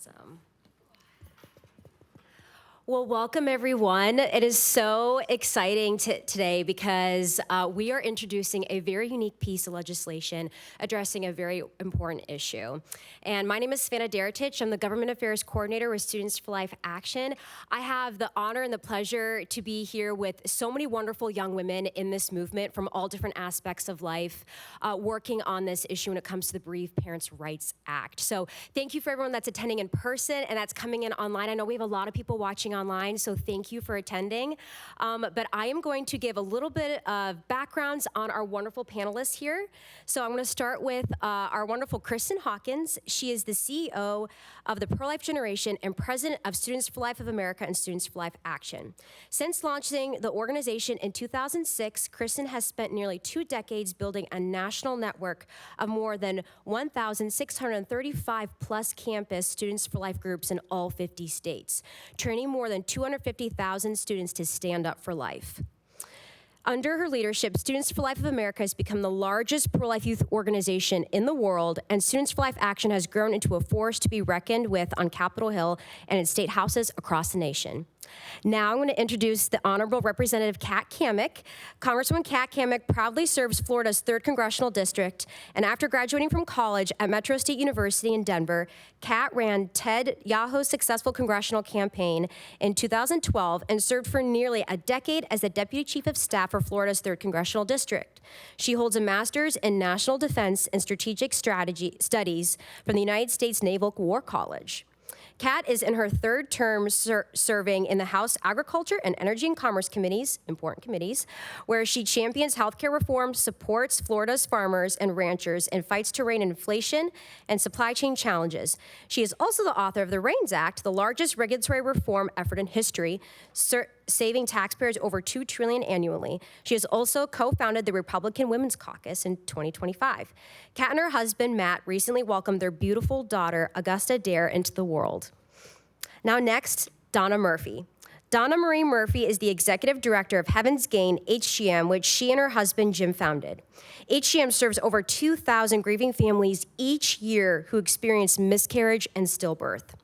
Awesome. Well, welcome everyone. It is so exciting today because we are introducing a very unique piece of legislation addressing a very important issue. And my name is Savannah Deretich. I'm the Government Affairs Coordinator with Students for Life Action. I have the honor and the pleasure to be here with so many wonderful young women in this movement from all different aspects of life, working on this issue when it comes to the Bereaved Parents Rights Act. So thank you for everyone that's attending in person and that's coming in online. I know we have a lot of people watching online, so thank you for attending. But I am going to give a little bit of backgrounds on our wonderful panelists here. So I'm going to start with our wonderful Kristen Hawkins. She is the CEO of the Pro-Life Generation and President of Students for Life of America and Students for Life Action. Since launching the organization in 2006, Kristen has spent nearly 2 decades building a national network of more than 1,635 plus campus Students for Life groups in all 50 states, training more than 250,000 students to stand up for life. Under her leadership, Students for Life of America has become the largest pro-life youth organization in the world, and Students for Life Action has grown into a force to be reckoned with on Capitol Hill and in state houses across the nation. Now I'm going to introduce the Honorable Representative Kat Cammack. Congresswoman Kat Cammack proudly serves Florida's 3rd Congressional District, and after graduating from college at Metro State University in Denver, Kat ran Ted Yoho's successful congressional campaign in 2012 and served for nearly a decade as the Deputy Chief of Staff for Florida's 3rd Congressional District. She holds a master's in National Defense and Strategic Strategy Studies from the United States Naval War College. Kat is in her 3rd term serving in the House Agriculture and Energy and Commerce Committees, important committees, where she champions healthcare reform, supports Florida's farmers and ranchers, and fights to rein in inflation and supply chain challenges. She is also the author of the REINS Act, the largest regulatory reform effort in history, saving taxpayers over $2 trillion annually. She has also co-founded the Republican Women's Caucus in 2025. Kat and her husband, Matt, recently welcomed their beautiful daughter, Augusta Dare, into the world. Now next, Donna Murphy. Donna Marie Murphy is the Executive Director of Heaven's Gain HGM, which she and her husband, Jim, founded. HGM serves over 2,000 grieving families each year who experience miscarriage and stillbirth.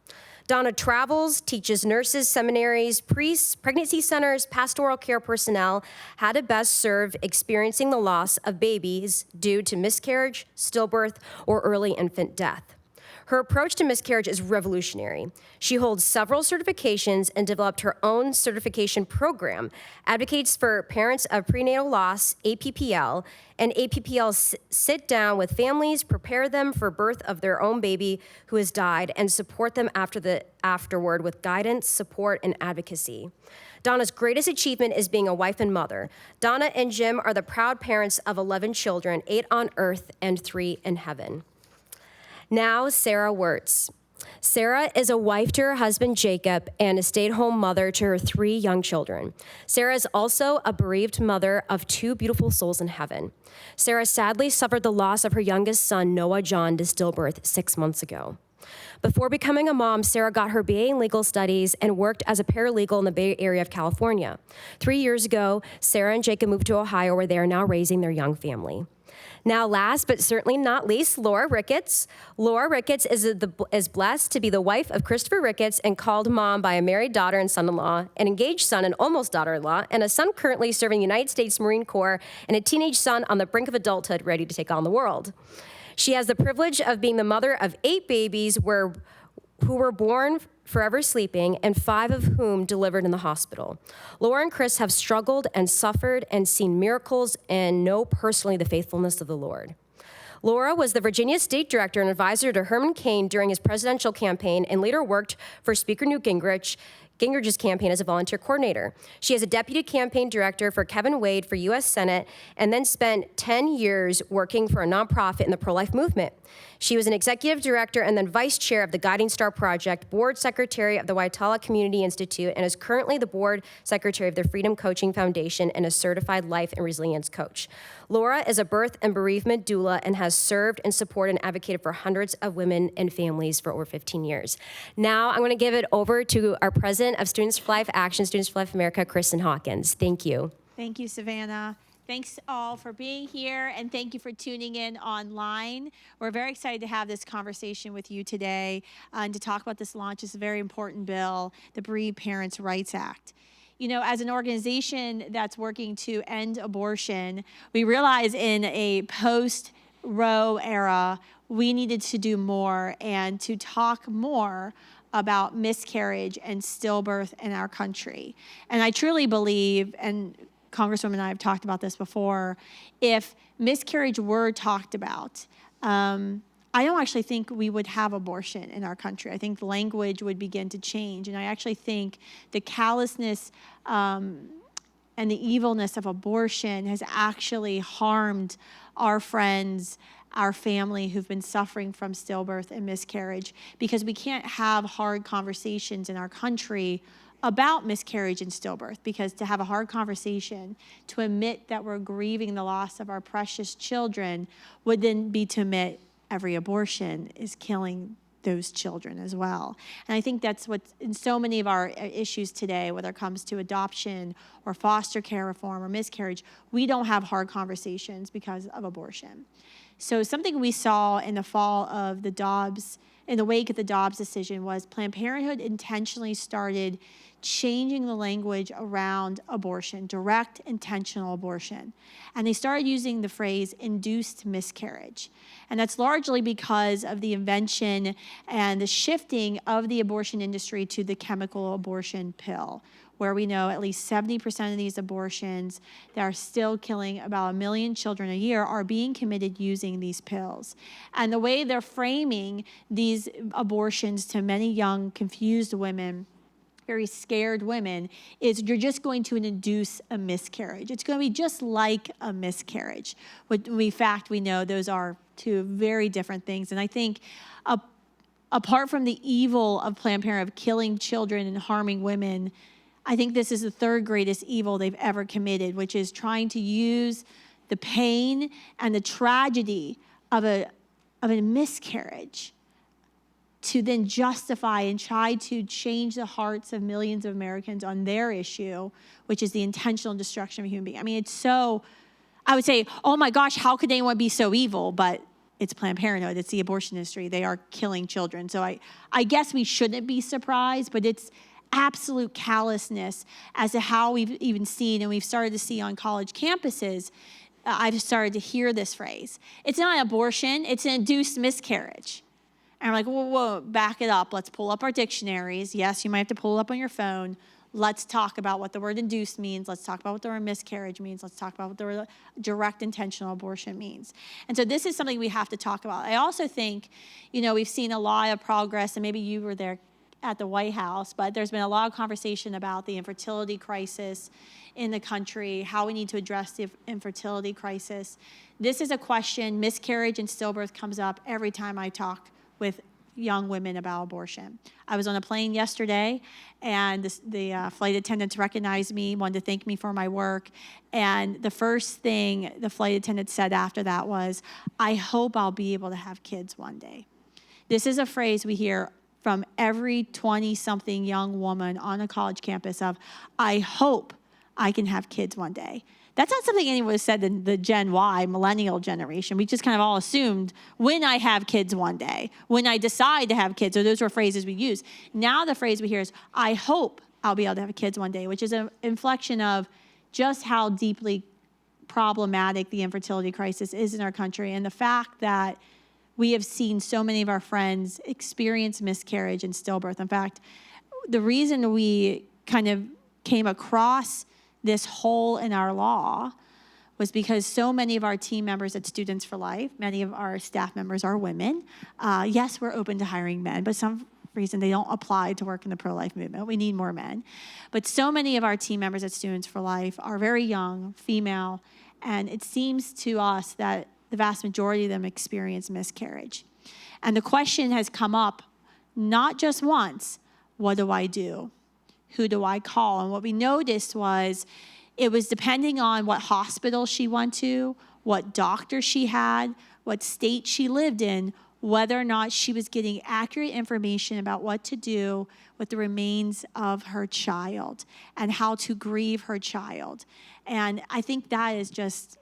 Donna travels, teaches nurses, seminaries, priests, pregnancy centers, pastoral care personnel how to best serve experiencing the loss of babies due to miscarriage, stillbirth, or early infant death. Her approach to miscarriage is revolutionary. She holds several certifications and developed her own certification program, advocates for parents of prenatal loss, APPL, and APPL sit down with families, prepare them for birth of their own baby who has died, and support them afterward with guidance, support, and advocacy. Donna's greatest achievement is being a wife and mother. Donna and Jim are the proud parents of 11 children, 8 on earth and 3 in heaven. Now, Sarah Wirtz. Sarah is a wife to her husband, Jacob, and a stay-at-home mother to her 3 young children. Sarah is also a bereaved mother of 2 beautiful souls in heaven. Sarah sadly suffered the loss of her youngest son, Noah John, to stillbirth 6 months ago. Before becoming a mom, Sarah got her BA in legal studies and worked as a paralegal in the Bay Area of California. 3 years ago, Sarah and Jacob moved to Ohio, where they are now raising their young family. Now, last but certainly not least, Laura Ricketts. Laura Ricketts is blessed to be the wife of Christopher Ricketts and called mom by a married daughter and son-in-law, an engaged son and almost daughter-in-law, and a son currently serving the United States Marine Corps, and a teenage son on the brink of adulthood ready to take on the world. She has the privilege of being the mother of 8 babies who were born forever sleeping, and 5 of whom delivered in the hospital. Laura and Chris have struggled and suffered and seen miracles and know personally the faithfulness of the Lord. Laura was the Virginia State Director and advisor to Herman Cain during his presidential campaign and later worked for Speaker Newt Gingrich's campaign as a volunteer coordinator. She is a deputy campaign director for Kevin Wade for U.S. Senate and then spent 10 years working for a nonprofit in the pro-life movement. She was an executive director and then vice chair of the Guiding Star Project, board secretary of the Waitala Community Institute, and is currently the board secretary of the Freedom Coaching Foundation and a certified life and resilience coach. Laura is a birth and bereavement doula and has served and supported and advocated for hundreds of women and families for over 15 years. Now I'm going to give it over to our president of Students for Life Action, Students for Life America, Kristen Hawkins. Thank you. Thank you, Savannah. Thanks all for being here, and thank you for tuning in online. We're very excited to have this conversation with you today and to talk about this launch. It's a very important bill, the Bereaved Parents Rights Act. You know, as an organization that's working to end abortion, we realize in a post-Roe era, we needed to do more and to talk more about miscarriage and stillbirth in our country. And I truly believe, and Congresswoman and I have talked about this before, if miscarriage were talked about, I don't actually think we would have abortion in our country. I think the language would begin to change. And I actually think the callousness and the evilness of abortion has actually harmed our friends, our family who've been suffering from stillbirth and miscarriage, because we can't have hard conversations in our country about miscarriage and stillbirth, because to have a hard conversation, to admit that we're grieving the loss of our precious children, would then be to admit every abortion is killing those children as well. And I think that's what's in so many of our issues today, whether it comes to adoption or foster care reform or miscarriage, we don't have hard conversations because of abortion. So something we saw in the fall of the Dobbs, in the wake of the Dobbs decision, was Planned Parenthood intentionally started changing the language around abortion, direct intentional abortion. And they started using the phrase induced miscarriage. And that's largely because of the invention and the shifting of the abortion industry to the chemical abortion pill, where we know at least 70% of these abortions that are still killing about 1 million children a year are being committed using these pills. And the way they're framing these abortions to many young, confused women, very scared women, is you're just going to induce a miscarriage. It's going to be just like a miscarriage. But in fact, we know those are two very different things. And I think apart from the evil of Planned Parenthood of killing children and harming women, I think this is the third greatest evil they've ever committed, which is trying to use the pain and the tragedy of a miscarriage to then justify and try to change the hearts of millions of Americans on their issue, which is the intentional destruction of a human being. I mean, it's so, I would say, oh my gosh, how could anyone be so evil? But it's Planned Parenthood, it's the abortion industry. They are killing children. So I guess we shouldn't be surprised, but it's absolute callousness as to how we've even seen, and we've started to see on college campuses, I've started to hear this phrase. It's not an abortion, it's an induced miscarriage. And I'm like, whoa, back it up. Let's pull up our dictionaries. Yes, you might have to pull it up on your phone. Let's talk about what the word induced means. Let's talk about what the word miscarriage means. Let's talk about what the word direct intentional abortion means. And so this is something we have to talk about. I also think, we've seen a lot of progress, and maybe you were there at the White House, but there's been a lot of conversation about the infertility crisis in the country, how we need to address the infertility crisis. This is a question, miscarriage and stillbirth comes up every time I talk with young women about abortion. I was on a plane yesterday, and the flight attendants recognized me, wanted to thank me for my work, and the first thing the flight attendant said after that was, I hope I'll be able to have kids one day. This is a phrase we hear from every 20-something young woman on a college campus of, I hope I can have kids one day. That's not something anyone has said in the Gen Y, millennial generation. We just kind of all assumed, when I have kids one day, when I decide to have kids, so those were phrases we use. Now the phrase we hear is, I hope I'll be able to have kids one day, which is an inflection of just how deeply problematic the infertility crisis is in our country, and the fact that we have seen so many of our friends experience miscarriage and stillbirth. In fact, the reason we kind of came across this hole in our law was because so many of our team members at Students for Life, many of our staff members are women. Yes, we're open to hiring men, but some reason they don't apply to work in the pro-life movement. We need more men. But so many of our team members at Students for Life are very young, female, and it seems to us that the vast majority of them experience miscarriage. And the question has come up not just once, what do I do? Who do I call? And what we noticed was it was depending on what hospital she went to, what doctor she had, what state she lived in, whether or not she was getting accurate information about what to do with the remains of her child and how to grieve her child. And I think that is just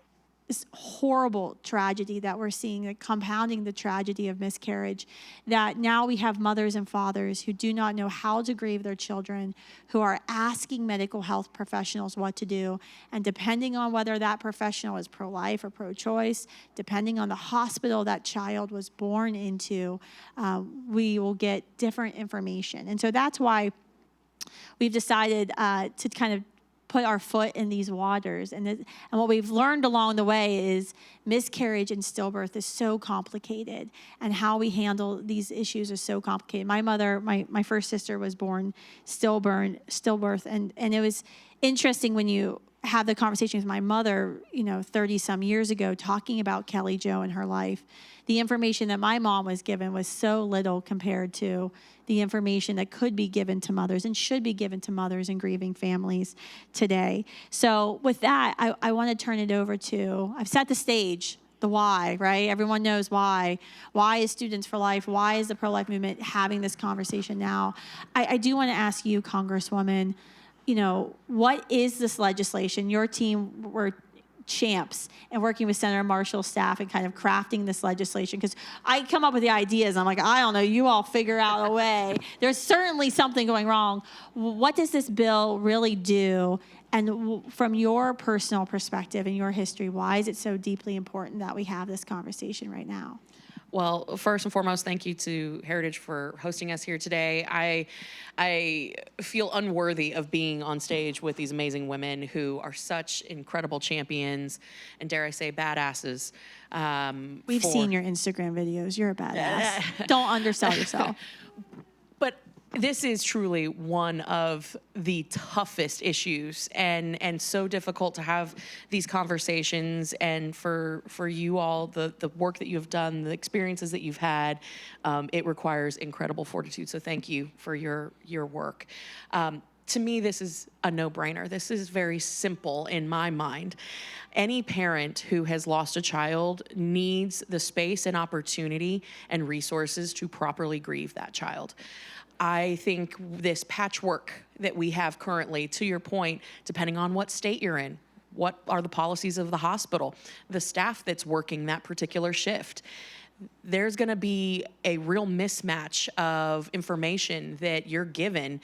this horrible tragedy that we're seeing, like compounding the tragedy of miscarriage, that now we have mothers and fathers who do not know how to grieve their children, who are asking medical health professionals what to do. And depending on whether that professional is pro-life or pro-choice, depending on the hospital that child was born into, we will get different information. And so that's why we've decided to kind of put our foot in these waters. And what we've learned along the way is miscarriage and stillbirth is so complicated, and how we handle these issues is so complicated. My mother, my first sister, was born stillbirth, and it was interesting when you have the conversation with my mother, 30 some years ago, talking about Kelly Jo and her life. The information that my mom was given was so little compared to the information that could be given to mothers and should be given to mothers and grieving families today. So with that, I want to turn it over to, I've set the stage, the why, right? Everyone knows why. Why is Students for Life? Why is the pro-life movement having this conversation now? I do want to ask you, Congresswoman, what is this legislation? Your team were champs and working with Senator Marshall's staff and kind of crafting this legislation, because I come up with the ideas. I'm like, I don't know, you all figure out a way. There's certainly something going wrong. What does this bill really do? And from your personal perspective and your history, why is it so deeply important that we have this conversation right now? Well, first and foremost, thank you to Heritage for hosting us here today. I feel unworthy of being on stage with these amazing women who are such incredible champions and, dare I say, badasses. We've seen your Instagram videos. You're a badass. Don't undersell yourself. But this is truly one of the toughest issues, and so difficult to have these conversations. And for you all, the work that you have done, the experiences that you've had, it requires incredible fortitude. So thank you for your work. To me, this is a no-brainer. This is very simple in my mind. Any parent who has lost a child needs the space and opportunity and resources to properly grieve that child. I think this patchwork that we have currently, to your point, depending on what state you're in, what are the policies of the hospital, the staff that's working that particular shift, there's going to be a real mismatch of information that you're given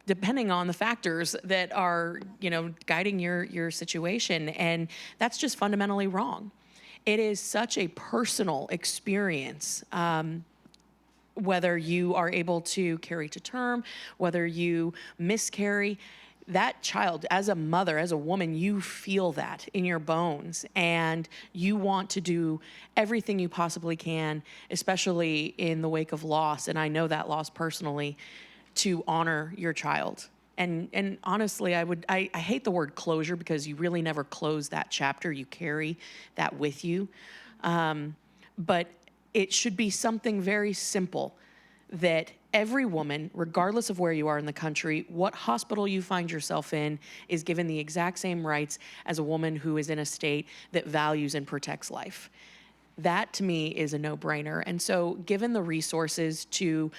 depending on the factors that are, guiding your situation. And that's just fundamentally wrong. It is such a personal experience. Whether you are able to carry to term, whether you miscarry, that child, as a mother, as a woman, you feel that in your bones, and you want to do everything you possibly can, especially in the wake of loss, and I know that loss personally, to honor your child. And honestly, I hate the word closure, because you really never close that chapter. You carry that with you. But it should be something very simple, that every woman, regardless of where you are in the country, what hospital you find yourself in, is given the exact same rights as a woman who is in a state that values and protects life. That, to me, is a no-brainer. And so given the resources to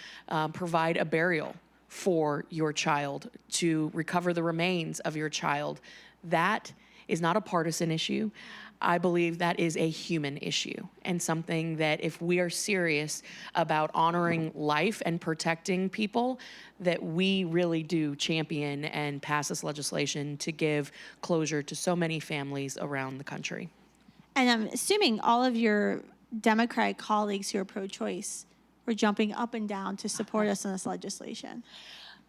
provide a burial for your child, to recover the remains of your child, that is not a partisan issue. I believe that is a human issue, and something that if we are serious about honoring life and protecting people, that we really do champion and pass this legislation to give closure to so many families around the country. And I'm assuming all of your Democratic colleagues who are pro-choice were jumping up and down to support us in this legislation.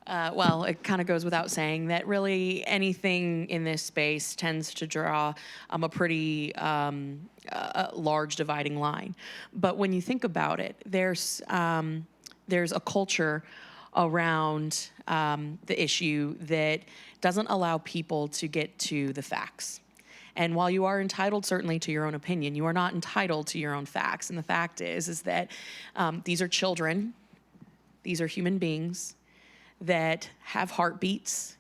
Well, it kind of goes without saying that really anything in this space tends to draw a pretty large dividing line. But when you think about it, there's a culture around the issue that doesn't allow people to get to the facts. And while you are entitled certainly to your own opinion, you are not entitled to your own facts. And the fact is that these are children, these are human beings that have heartbeats,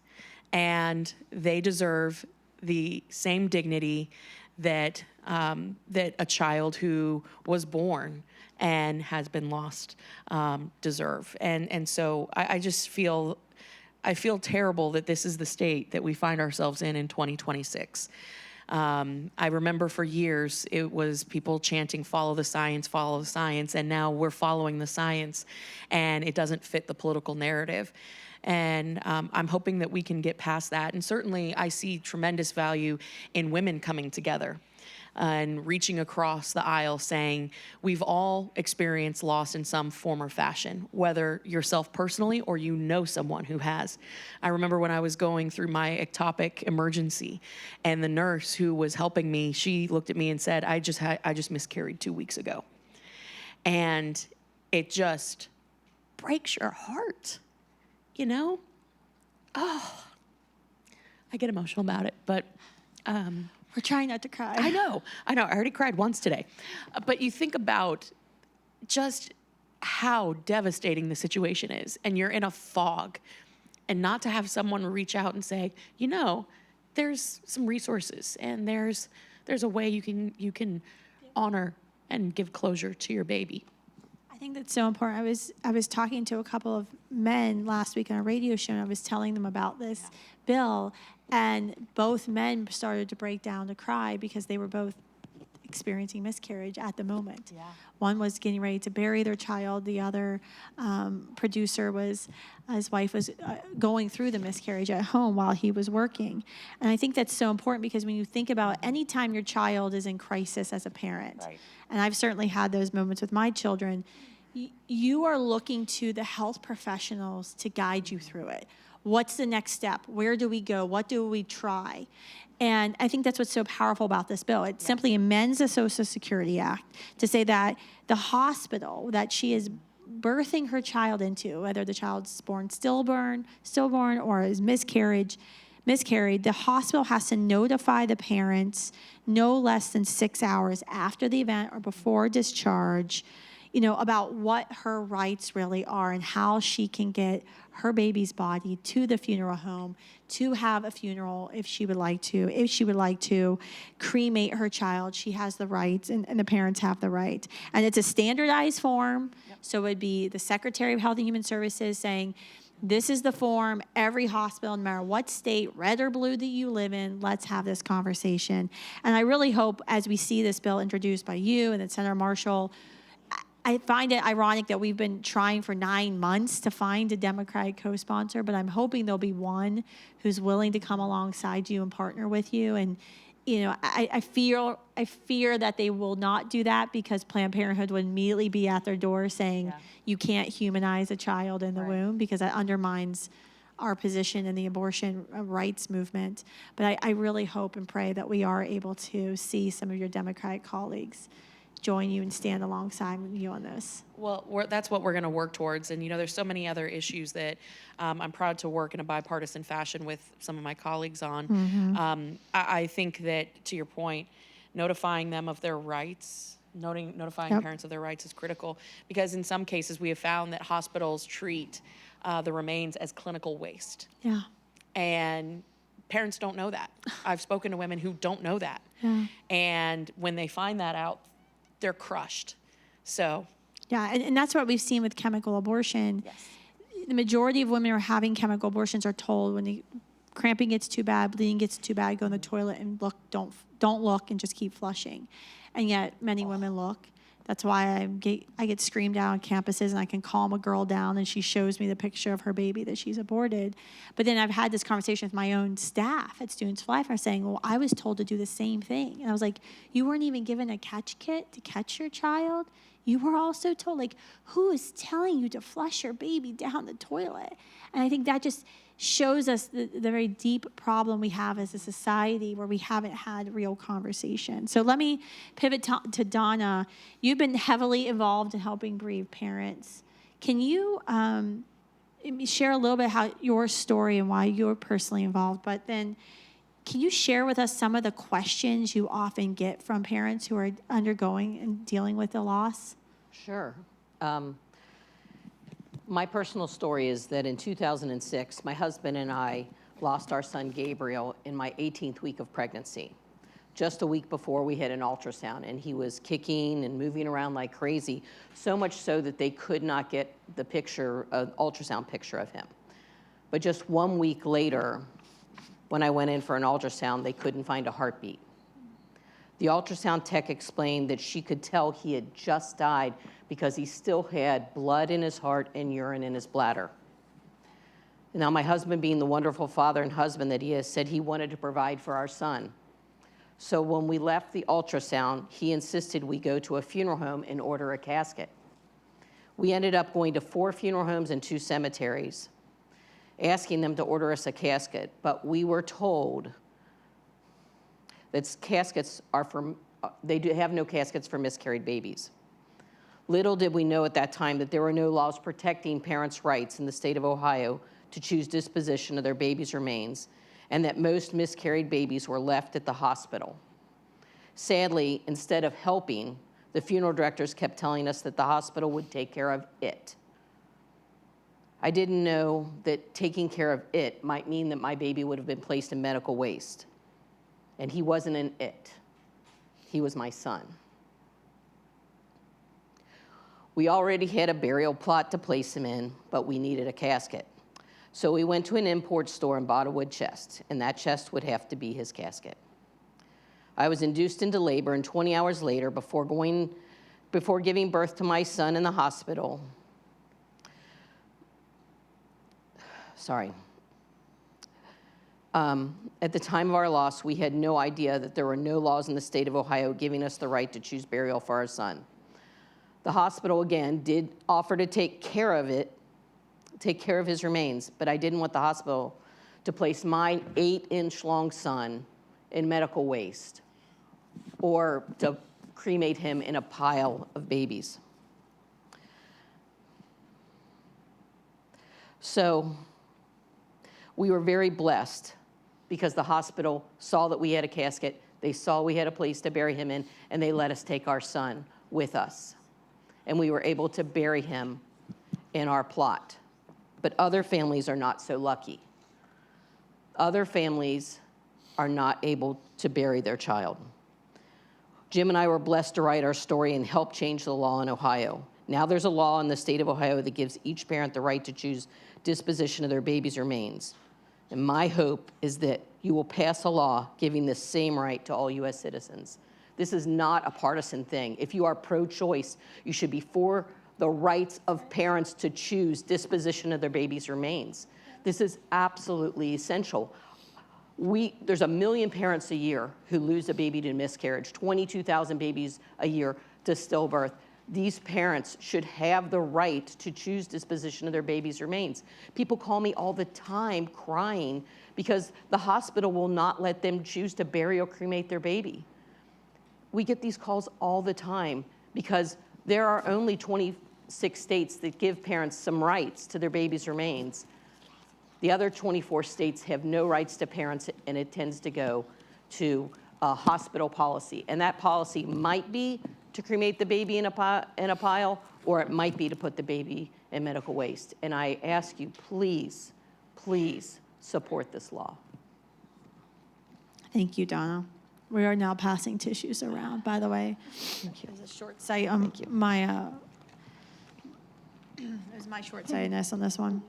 and they deserve the same dignity that that a child who was born and has been lost deserve. And so I just feel terrible that this is the state that we find ourselves in 2026. I remember for years it was people chanting, follow the science, and now we're following the science, and it doesn't fit the political narrative. And I'm hoping that we can get past that. And certainly I see tremendous value in women coming together and reaching across the aisle saying, we've all experienced loss in some form or fashion, whether yourself personally or you know someone who has. I remember when I was going through my ectopic emergency, and the nurse who was helping me, she looked at me and said, I just miscarried 2 weeks ago. And it just breaks your heart, you know? Oh, I get emotional about it, but We're trying not to cry. I know. I already cried once today. But you think about just how devastating the situation is, and you're in a fog, and not to have someone reach out and say, you know, there's some resources, and there's a way you can honor and give closure to your baby. I think that's so important. I was talking to a couple of men last week on a radio show, and I was telling them about this bill, and both men started to break down to cry because they were both experiencing miscarriage at the moment. Yeah. One was getting ready to bury their child. The other producer his wife was going through the miscarriage at home while he was working. And I think that's so important because when you think about any time your child is in crisis as a parent, right. And I've certainly had those moments with my children, you are looking to the health professionals to guide you through it. What's the next step? Where do we go? What do we try? And I think that's what's so powerful about this bill. It simply amends the Social Security Act to say that the hospital that she is birthing her child into, whether the child's born stillborn or is miscarried, the hospital has to notify the parents no less than 6 hours after the event or before discharge, you know, about what her rights really are and how she can get her baby's body to the funeral home, to have a funeral if she would like to. If she would like to cremate her child, she has the rights, and the parents have the right. And it's a standardized form, so it would be the Secretary of Health and Human Services saying, this is the form, every hospital, no matter what state, red or blue that you live in, let's have this conversation. And I really hope as we see this bill introduced by you and then Senator Marshall, I find it ironic that we've been trying for 9 months to find a Democratic co-sponsor, but I'm hoping there'll be one who's willing to come alongside you and partner with you. And, you know, I fear that they will not do that because Planned Parenthood would immediately be at their door saying you can't humanize a child in the womb, because that undermines our position in the abortion rights movement. But I really hope and pray that we are able to see some of your Democratic colleagues join you and stand alongside you on this. Well, that's what we're going to work towards. And, you know, there's so many other issues that I'm proud to work in a bipartisan fashion with some of my colleagues on. Mm-hmm. I think that, to your point, notifying them of their rights, notifying parents of their rights is critical, because in some cases we have found that hospitals treat the remains as clinical waste. Yeah. And parents don't know that. I've spoken to women who don't know that. Yeah. And when they find that out, they're crushed. So. Yeah, and that's what we've seen with chemical abortion. Yes. The majority of women who are having chemical abortions are told when the cramping gets too bad, bleeding gets too bad, go in the toilet and look, don't look, and just keep flushing. And yet many women look. That's why I get screamed out on campuses, and I can calm a girl down and she shows me the picture of her baby that she's aborted. But then I've had this conversation with my own staff at Students for Life. I'm saying, well, I was told to do the same thing. And I was like, you weren't even given a catch kit to catch your child? You were also told, like, who is telling you to flush your baby down the toilet? And I think that just shows us the very deep problem we have as a society where we haven't had real conversation. So let me pivot to Donna. You've been heavily involved in helping bereaved parents. Can you share a little bit how your story and why you're personally involved, but then can you share with us some of the questions you often get from parents who are undergoing and dealing with the loss? Sure. My personal story is that in 2006, my husband and I lost our son Gabriel in my 18th week of pregnancy. just a week before we had an ultrasound, and he was kicking and moving around like crazy, so much so that they could not get the picture, an ultrasound picture of him. But just 1 week later, when I went in for an ultrasound, they couldn't find a heartbeat. The ultrasound tech explained that she could tell he had just died because he still had blood in his heart and urine in his bladder. Now, my husband, being the wonderful father and husband that he is, said he wanted to provide for our son. So when we left the ultrasound, he insisted we go to a funeral home and order a casket. We ended up going to 4 funeral homes and 2 cemeteries, asking them to order us a casket, but we were told that caskets are for, they do have no caskets for miscarried babies. Little did we know at that time that there were no laws protecting parents' rights in the state of Ohio to choose disposition of their babies' remains, and that most miscarried babies were left at the hospital. Sadly, instead of helping, the funeral directors kept telling us that the hospital would take care of it. I didn't know that taking care of it might mean that my baby would have been placed in medical waste. And he wasn't an it. He was my son. We already had a burial plot to place him in, but we needed a casket. So we went to an import store and bought a wood chest, and that chest would have to be his casket. I was induced into labor, and 20 hours later, before giving birth to my son in the hospital, at the time of our loss, we had no idea that there were no laws in the state of Ohio giving us the right to choose burial for our son. The hospital, again, did offer to take care of his remains, but I didn't want the hospital to place my 8-inch long son in medical waste or to cremate him in a pile of babies. So we were very blessed because the hospital saw that we had a casket, they saw we had a place to bury him in, and they let us take our son with us. And we were able to bury him in our plot. But other families are not so lucky. Other families are not able to bury their child. Jim and I were blessed to write our story and help change the law in Ohio. Now there's a law in the state of Ohio that gives each parent the right to choose disposition of their baby's remains. And my hope is that you will pass a law giving the same right to all U.S. citizens. This is not a partisan thing. If you are pro-choice, you should be for the rights of parents to choose disposition of their baby's remains. This is absolutely essential. There's 1 million parents a year who lose a baby to miscarriage, 22,000 babies a year to stillbirth. These parents should have the right to choose disposition of their baby's remains. People call me all the time crying because the hospital will not let them choose to bury or cremate their baby. We get these calls all the time because there are only 26 states that give parents some rights to their baby's remains. The other 24 states have no rights to parents, and it tends to go to a hospital policy. And that policy might be to cremate the baby in a pile, or it might be to put the baby in medical waste. And I ask you, please, please support this law. Thank you, Donna. We are now passing tissues around, by the way. Thank you. There's a short sight on my, there's my short-sightedness on this one.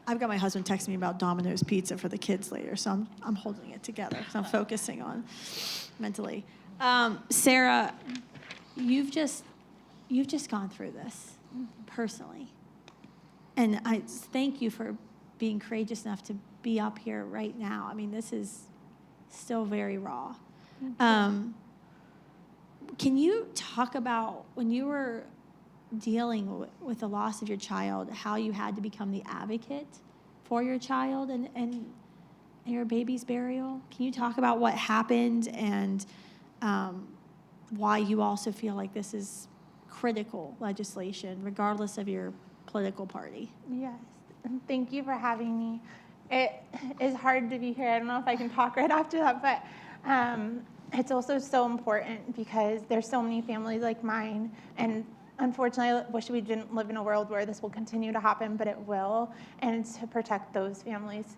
I've got my husband texting me about Domino's pizza for the kids later, so I'm holding it together because I'm focusing on mentally. Sarah, you've just gone through this personally, and I thank you for being courageous enough to be up here right now. I mean, this is still very raw. Can you talk about when you were dealing with the loss of your child, how you had to become the advocate for your child and your baby's burial? Can you talk about what happened and why you also feel like this is critical legislation, regardless of your political party? Yes, and thank you for having me. It is hard to be here. I don't know if I can talk right after that, but it's also so important because there's so many families like mine, and unfortunately, I wish we didn't live in a world where this will continue to happen, but it will, and to protect those families.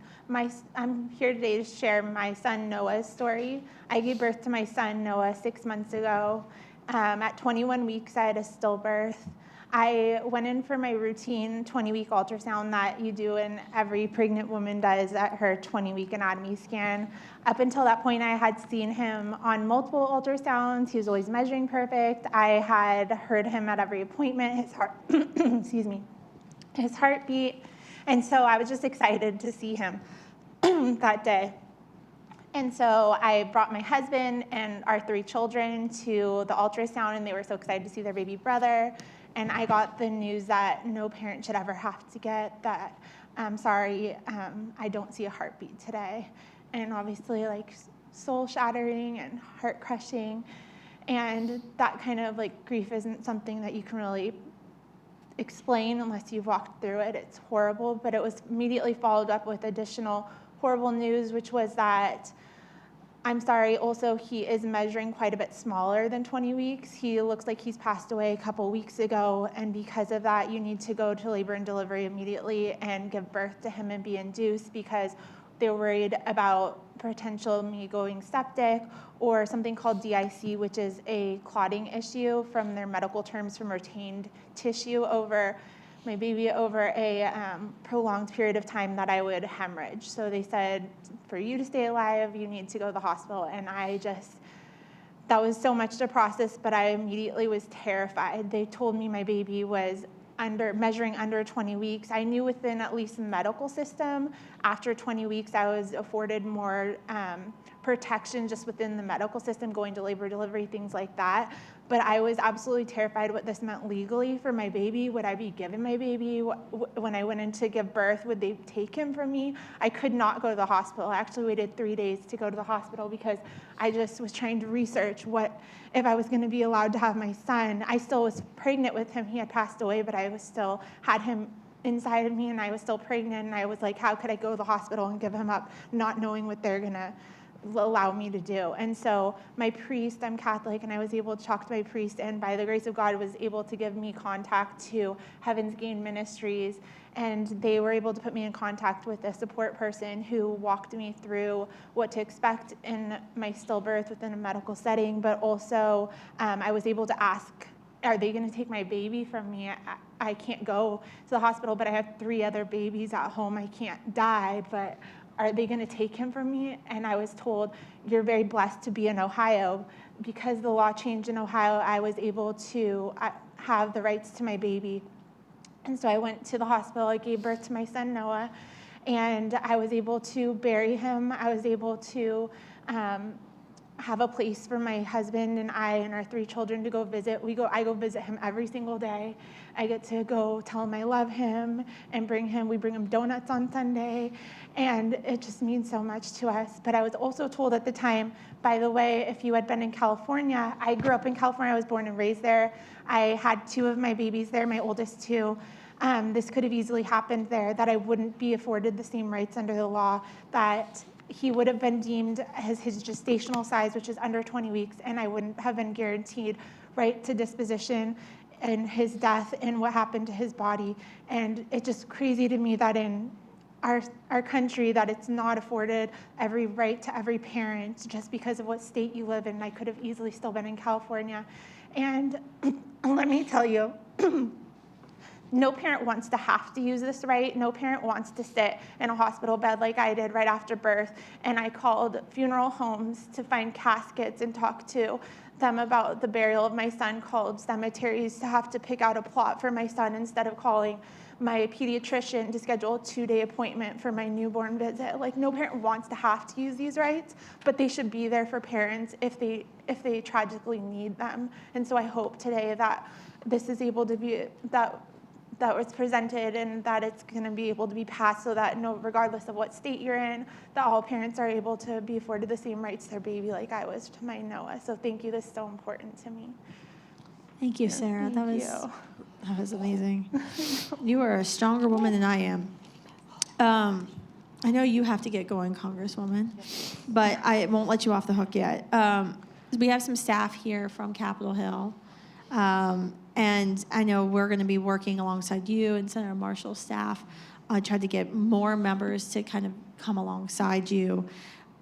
I'm here today to share my son Noah's story. I gave birth to my son Noah 6 months ago. At 21 weeks, I had a stillbirth. I went in for my routine 20-week ultrasound that you do and every pregnant woman does at her 20-week anatomy scan. Up until that point, I had seen him on multiple ultrasounds. He was always measuring perfect. I had heard him at every appointment, his heart, excuse me, his heartbeat. And so I was just excited to see him that day. And so I brought my husband and our 3 children to the ultrasound, and they were so excited to see their baby brother. And I got the news that no parent should ever have to get that, I'm sorry, I don't see a heartbeat today. And obviously, like, soul shattering and heart crushing. And that kind of like grief isn't something that you can really explain unless you've walked through it. It's horrible, but it was immediately followed up with additional horrible news, which was that, I'm sorry, also he is measuring quite a bit smaller than 20 weeks. He looks like he's passed away a couple weeks ago, and because of that, you need to go to labor and delivery immediately and give birth to him and be induced, because they're worried about potential me going septic or something called DIC, which is a clotting issue from their medical terms from retained tissue over my baby over a prolonged period of time that I would hemorrhage. So they said, for you to stay alive, you need to go to the hospital. And that was so much to process, but I immediately was terrified. They told me my baby was measuring under 20 weeks. I knew within at least the medical system, after 20 weeks, I was afforded more protection just within the medical system, going to labor delivery, things like that. But I was absolutely terrified what this meant legally for my baby. Would I be given my baby? When I went in to give birth, would they take him from me? I could not go to the hospital. I actually waited 3 days to go to the hospital because I just was trying to research what if I was going to be allowed to have my son. I still was pregnant with him. He had passed away, but I was still had him inside of me, and I was still pregnant. And I was like, how could I go to the hospital and give him up, not knowing what they're going to allow me to do? And so my priest, I'm Catholic, and I was able to talk to my priest, and by the grace of God was able to give me contact to Heaven's Gain Ministries, and they were able to put me in contact with a support person who walked me through what to expect in my stillbirth within a medical setting, but also I was able to ask, are they going to take my baby from me? I can't go to the hospital, but I have 3 other babies at home. I can't die, but are they going to take him from me? And I was told, you're very blessed to be in Ohio. Because the law changed in Ohio, I was able to have the rights to my baby. And so I went to the hospital. I gave birth to my son, Noah, and I was able to bury him. I was able to have a place for my husband and I and our 3 children to go visit. I go visit him every single day. I get to go tell him I love him and we bring him donuts on Sunday, and it just means so much to us. But I was also told at the time, by the way, if you had been in California, I grew up in California, I was born and raised there. I had 2 of my babies there, my oldest 2. This could have easily happened there, that I wouldn't be afforded the same rights under the law, that he would have been deemed as his gestational size, which is under 20 weeks, and I wouldn't have been guaranteed right to disposition and his death and what happened to his body. And it's just crazy to me that in our country that it's not afforded every right to every parent just because of what state you live in. I could have easily still been in California. And let me tell you, no parent wants to have to use this right. No parent wants to sit in a hospital bed like I did right after birth. And I called funeral homes to find caskets and talk to them about the burial of my son, called cemeteries to have to pick out a plot for my son instead of calling my pediatrician to schedule a 2-day appointment for my newborn visit. Like, no parent wants to have to use these rights, but they should be there for parents if they tragically need them. And so I hope today that this is able to be, that was presented and that it's going to be able to be passed so that regardless of what state you're in, that all parents are able to be afforded the same rights to their baby like I was to my Noah. So thank you. This is so important to me. Thank you, Sarah. Thank That was amazing. You are a stronger woman than I am. I know you have to get going, Congresswoman, but I won't let you off the hook yet. We have some staff here from Capitol Hill. And I know we're going to be working alongside you and Senator Marshall's staff on trying to get more members to kind of come alongside you.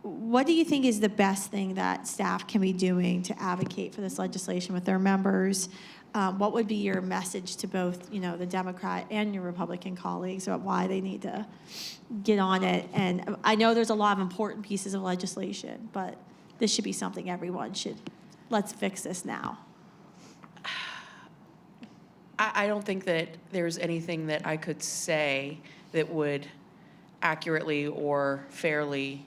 What do you think is the best thing that staff can be doing to advocate for this legislation with their members? What would be your message to both, the Democrat and your Republican colleagues about why they need to get on it? And I know there's a lot of important pieces of legislation, but this should be something everyone should, let's fix this now. I don't think that there's anything that I could say that would accurately or fairly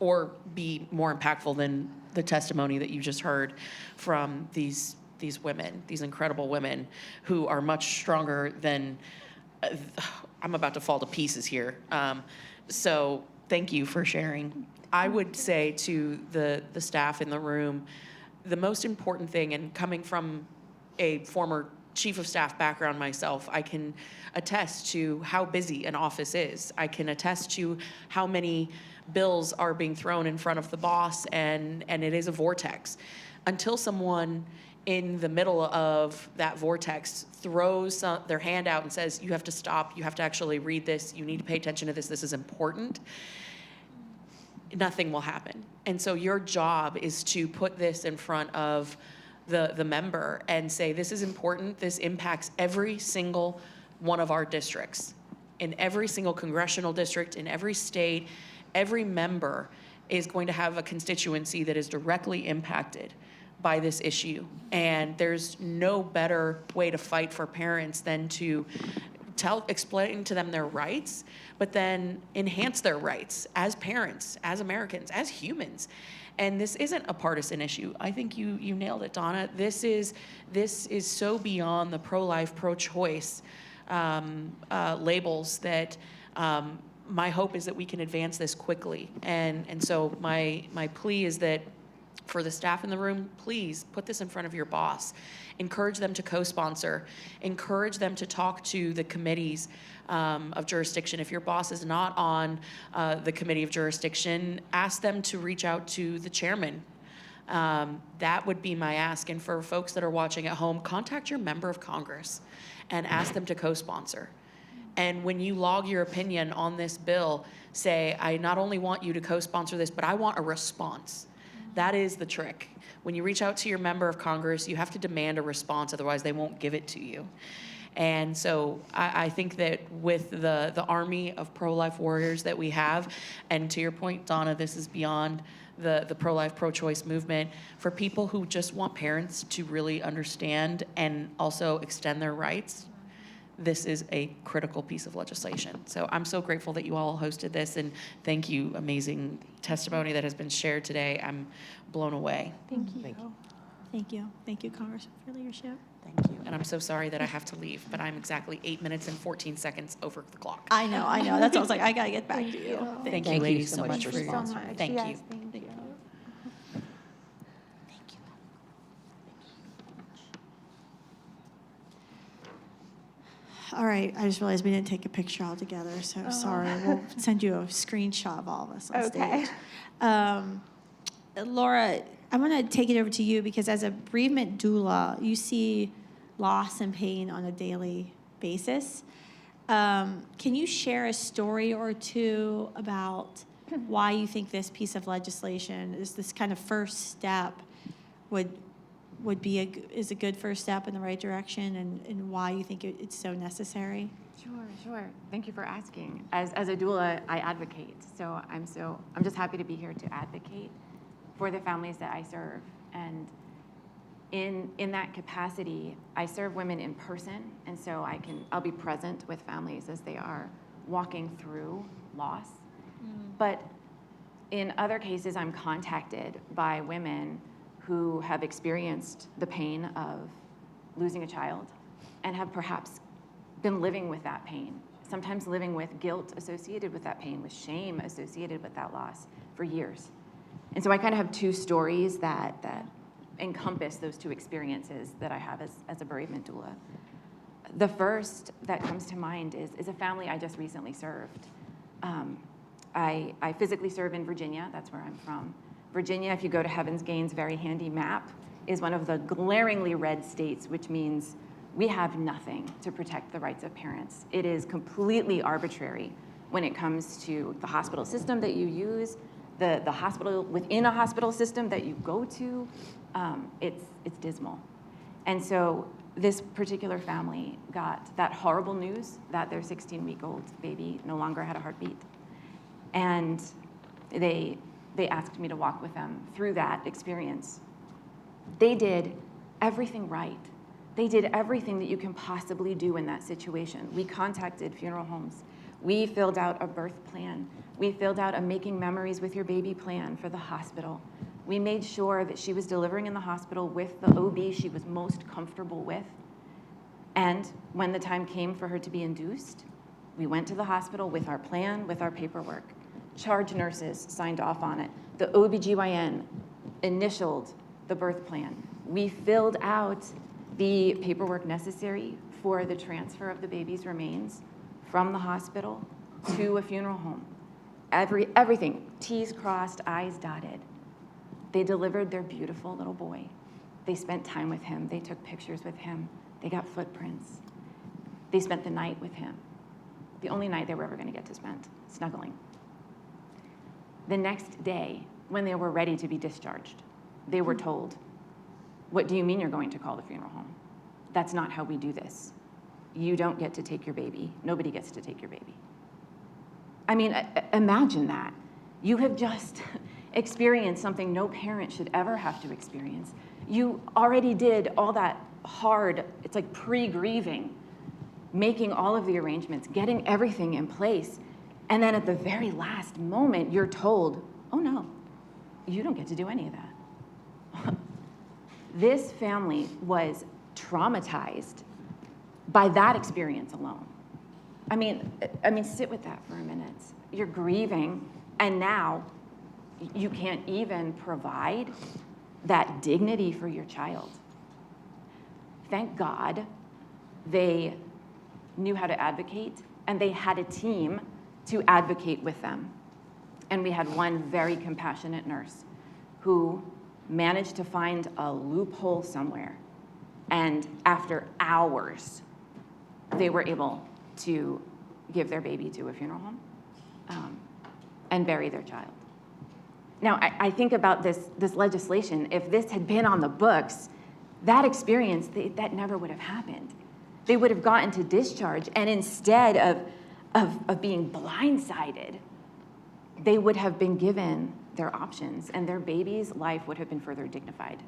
or be more impactful than the testimony that you just heard from these women, these incredible women who are much stronger than, I'm about to fall to pieces here. So thank you for sharing. I would say to the staff in the room, the most important thing, and coming from a former chief of staff background myself, I can attest to how busy an office is. I can attest to how many bills are being thrown in front of the boss, and it is a vortex. Until someone in the middle of that vortex throws their hand out and says, you have to stop, you have to actually read this, you need to pay attention to this, this is important, nothing will happen. And so your job is to put this in front of the member and say, this is important, this impacts every single one of our districts. In every single congressional district, in every state, every member is going to have a constituency that is directly impacted by this issue. And there's no better way to fight for parents than to explain to them their rights, but then enhance their rights as parents, as Americans, as humans. And this isn't a partisan issue. I think you nailed it, Donna. This is so beyond the pro-life, pro-choice labels that my hope is that we can advance this quickly. And so my plea is that for the staff in the room, please put this in front of your boss. Encourage them to co-sponsor. Encourage them to talk to the committees of jurisdiction. If your boss is not on the committee of jurisdiction, ask them to reach out to the chairman. That would be my ask. And for folks that are watching at home, contact your member of Congress and ask them to co-sponsor. And when you log your opinion on this bill, say, I not only want you to co-sponsor this, but I want a response. That is the trick. When you reach out to your member of Congress, you have to demand a response, otherwise they won't give it to you. And so I think that with the army of pro-life warriors that we have, and to your point, Donna, this is beyond the pro-life, pro-choice movement, for people who just want parents to really understand and also extend their rights, this is a critical piece of legislation. So I'm so grateful that you all hosted this, and thank you. Amazing testimony that has been shared today. I'm blown away. Thank you. Thank you. Thank you, Congressman, for your leadership. Thank you. And I'm so sorry that I have to leave, but I'm exactly 8 minutes and 14 seconds over the clock. I know. That's why I was like, I got to get back to you. Thank you, you ladies, so so much much for for your your so much. Thank Yes, you. Thank you. All right, I just realized we didn't take a picture all together, so sorry. We'll send you a screenshot of all of us on Okay. stage. Laura, I'm going to take it over to you because as a bereavement doula, you see loss and pain on a daily basis. Can you share a story or two about why you think this piece of legislation is this kind of first step is a good first step in the right direction, and why you think it's so necessary? Sure. Thank you for asking. As a doula, I advocate. So I'm just happy to be here to advocate for the families that I serve. And in that capacity, I serve women in person, and so I'll be present with families as they are walking through loss. But in other cases, I'm contacted by women who have experienced the pain of losing a child and have perhaps been living with that pain, sometimes living with guilt associated with that pain, with shame associated with that loss for years. And so I kind of have two stories that encompass those two experiences that I have as a bereavement doula. The first that comes to mind is a family I just recently served. I physically serve in Virginia, that's where I'm from. Virginia, if you go to Heaven's Gain's very handy map, is one of the glaringly red states, which means we have nothing to protect the rights of parents. It is completely arbitrary when it comes to the hospital system that you use, the hospital within a hospital system that you go to. It's dismal. And so this particular family got that horrible news that their 16-week-old baby no longer had a heartbeat. And they asked me to walk with them through that experience. They did everything right. They did everything that you can possibly do in that situation. We contacted funeral homes. We filled out a birth plan. We filled out a making memories with your baby plan for the hospital. We made sure that she was delivering in the hospital with the OB she was most comfortable with. And when the time came for her to be induced, we went to the hospital with our plan, with our paperwork. Charge nurses signed off on it. The OBGYN initialed the birth plan. We filled out the paperwork necessary for the transfer of the baby's remains from the hospital to a funeral home. Everything, T's crossed, I's dotted. They delivered their beautiful little boy. They spent time with him. They took pictures with him. They got footprints. They spent the night with him. The only night they were ever going to get to spend, snuggling. The next day, when they were ready to be discharged, they were told, "What do you mean you're going to call the funeral home? That's not how we do this. You don't get to take your baby. Nobody gets to take your baby." I mean, imagine that. You have just experienced something no parent should ever have to experience. You already did all that hard, it's like pre-grieving, making all of the arrangements, getting everything in place. And then at the very last moment, you're told, "Oh no, you don't get to do any of that." This family was traumatized by that experience alone. I mean, sit with that for a minute. You're grieving, and now you can't even provide that dignity for your child. Thank God they knew how to advocate, and they had a team to advocate with them. And we had one very compassionate nurse who managed to find a loophole somewhere. And after hours, they were able to give their baby to a funeral home and bury their child. Now, I think about this legislation. If this had been on the books, that experience, that never would have happened. They would have gotten to discharge, and instead of being blindsided, they would have been given their options, and their baby's life would have been further dignified.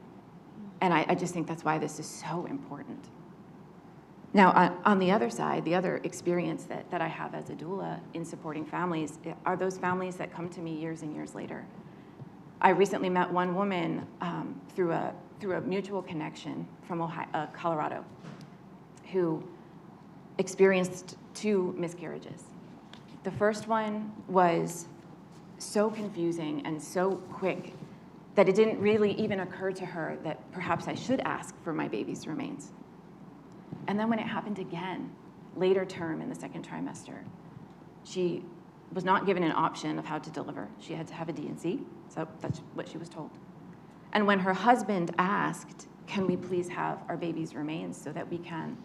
And I just think that's why this is so important. Now, on the other side, the other experience that I have as a doula in supporting families are those families that come to me years and years later. I recently met one woman through a mutual connection from Colorado who experienced 2 miscarriages. The first one was so confusing and so quick that it didn't really even occur to her that perhaps I should ask for my baby's remains. And then when it happened again, later term in the 2nd trimester, she was not given an option of how to deliver. She had to have a D&C, so that's what she was told. And when her husband asked, "Can we please have our baby's remains so that we can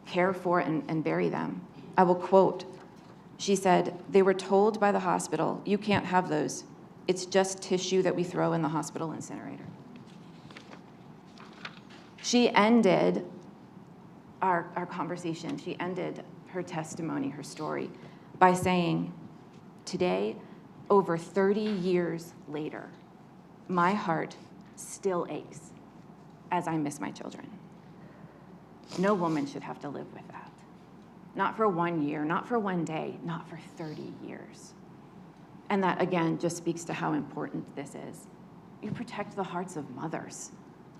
care for and bury them?" I will quote, she said, "They were told by the hospital, 'You can't have those. It's just tissue that we throw in the hospital incinerator.'" She ended our conversation, she ended her testimony, her story, by saying, "Today, over 30 years later, my heart still aches as I miss my children." No woman should have to live with that. Not for 1 year, not for 1 day, not for 30 years. And that, again, just speaks to how important this is. You protect the hearts of mothers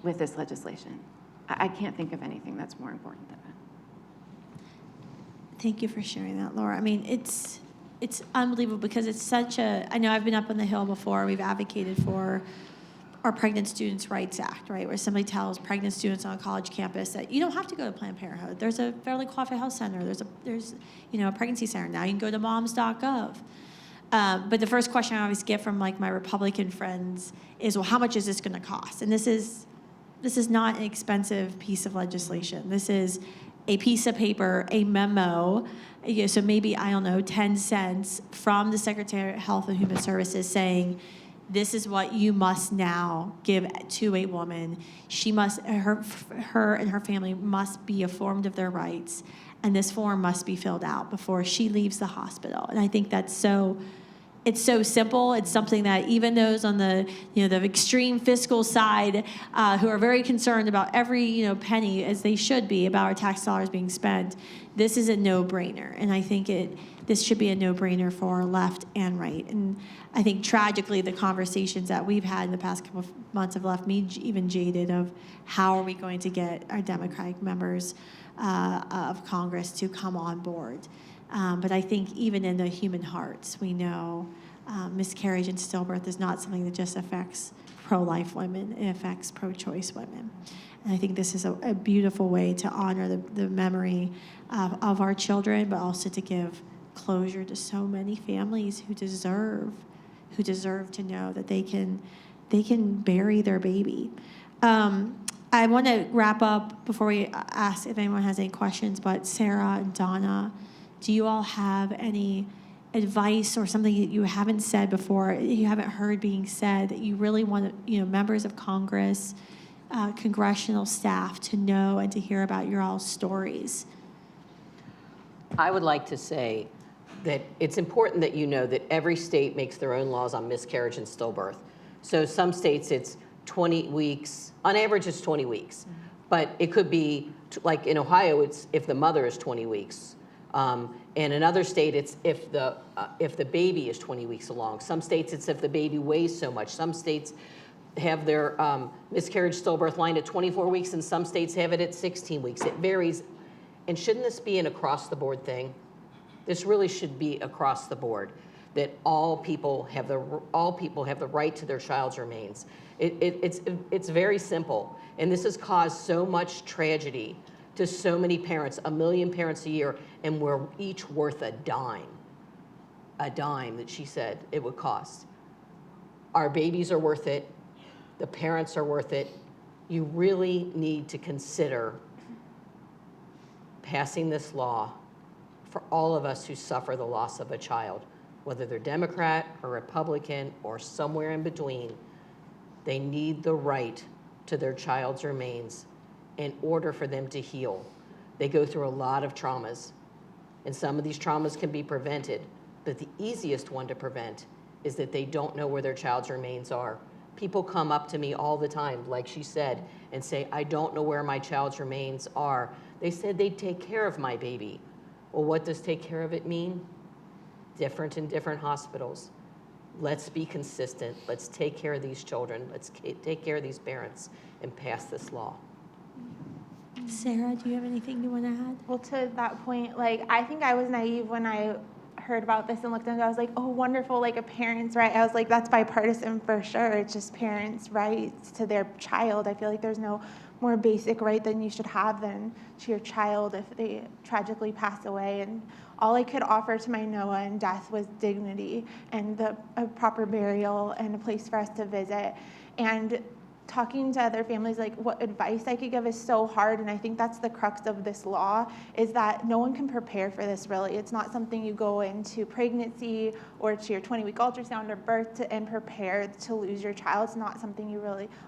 with this legislation. I can't think of anything that's more important than that. Thank you for sharing that, Laura. I mean, it's unbelievable because it's such a, I know I've been up on the Hill before, we've advocated for our Pregnant Students Rights Act, right, where somebody tells pregnant students on a college campus that you don't have to go to Planned Parenthood. There's a Fairleigh Coffee Health Center. There's a pregnancy center. Now you can go to moms.gov. But the first question I always get from like my Republican friends is, well, how much is this going to cost? And this is not an expensive piece of legislation. This is a piece of paper, a memo, so maybe, I don't know, 10 cents from the Secretary of Health and Human Services saying, this is what you must now give to a woman. She must, her and her family must be informed of their rights, and this form must be filled out before she leaves the hospital. And I think that's it's so simple. It's something that even those on the the extreme fiscal side who are very concerned about every penny, as they should be, about our tax dollars being spent, this is a no-brainer. And I think this should be a no-brainer for left and right. And I think tragically the conversations that we've had in the past couple of months have left me even jaded of how are we going to get our Democratic members of Congress to come on board. But I think even in the human hearts, we know miscarriage and stillbirth is not something that just affects pro-life women. It affects pro-choice women. And I think this is a beautiful way to honor the memory of our children, but also to give closure to so many families who deserve to know that they can bury their baby. I want to wrap up before we ask if anyone has any questions, but Sarah and Donna, do you all have any advice or something that you haven't said before, you haven't heard being said, that you really want members of Congress, congressional staff to know and to hear about your all's stories? I would like to say that it's important that you know that every state makes their own laws on miscarriage and stillbirth. So some states it's 20 weeks, on average it's 20 weeks, but it could be, like in Ohio, it's if the mother is 20 weeks. In another state, it's if the baby is 20 weeks along. Some states, it's if the baby weighs so much. Some states have their miscarriage stillbirth line at 24 weeks, and some states have it at 16 weeks. It varies. And shouldn't this be an across-the-board thing? This really should be across the board, that all people have the right to their child's remains. It's very simple, and this has caused so much tragedy to so many parents, 1 million parents a year, and we're each worth a dime that she said it would cost. Our babies are worth it. The parents are worth it. You really need to consider passing this law for all of us who suffer the loss of a child, whether they're Democrat or Republican or somewhere in between. They need the right to their child's remains in order for them to heal. They go through a lot of traumas, and some of these traumas can be prevented, but the easiest one to prevent is that they don't know where their child's remains are. People come up to me all the time, like she said, and say, I don't know where my child's remains are. They said they'd take care of my baby. Well, what does take care of it mean? Different in different hospitals. Let's be consistent. Let's take care of these children. Let's take care of these parents and pass this law. Sarah, do you have anything you want to add? Well, to that point, I think I was naive when I heard about this and looked into it. I was like, oh, wonderful, a parent's right. I was like, that's bipartisan for sure. It's just parents' rights to their child. I feel like there's no more basic right than you should have than to your child if they tragically pass away. And all I could offer to my Noah in death was dignity and a proper burial and a place for us to visit. And talking to other families, what advice I could give is so hard, and I think that's the crux of this law, is that no one can prepare for this, really. It's not something you go into pregnancy or to your 20-week ultrasound or birth and prepare to lose your child. It's not something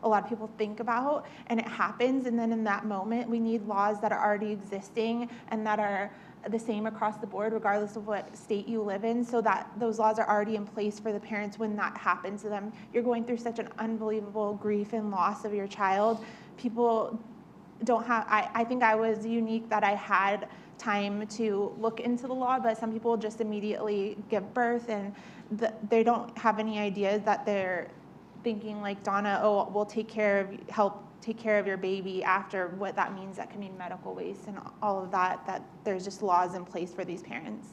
a lot of people think about, and it happens, and then in that moment, we need laws that are already existing and that are the same across the board, regardless of what state you live in, so that those laws are already in place for the parents when that happens to them. You're going through such an unbelievable grief and loss of your child. People don't have, I think I was unique that I had time to look into the law, but some people just immediately give birth and they don't have any ideas that they're thinking like Donna, oh, we'll help take care of your baby after, what that means. That can mean medical waste and all of that there's just laws in place for these parents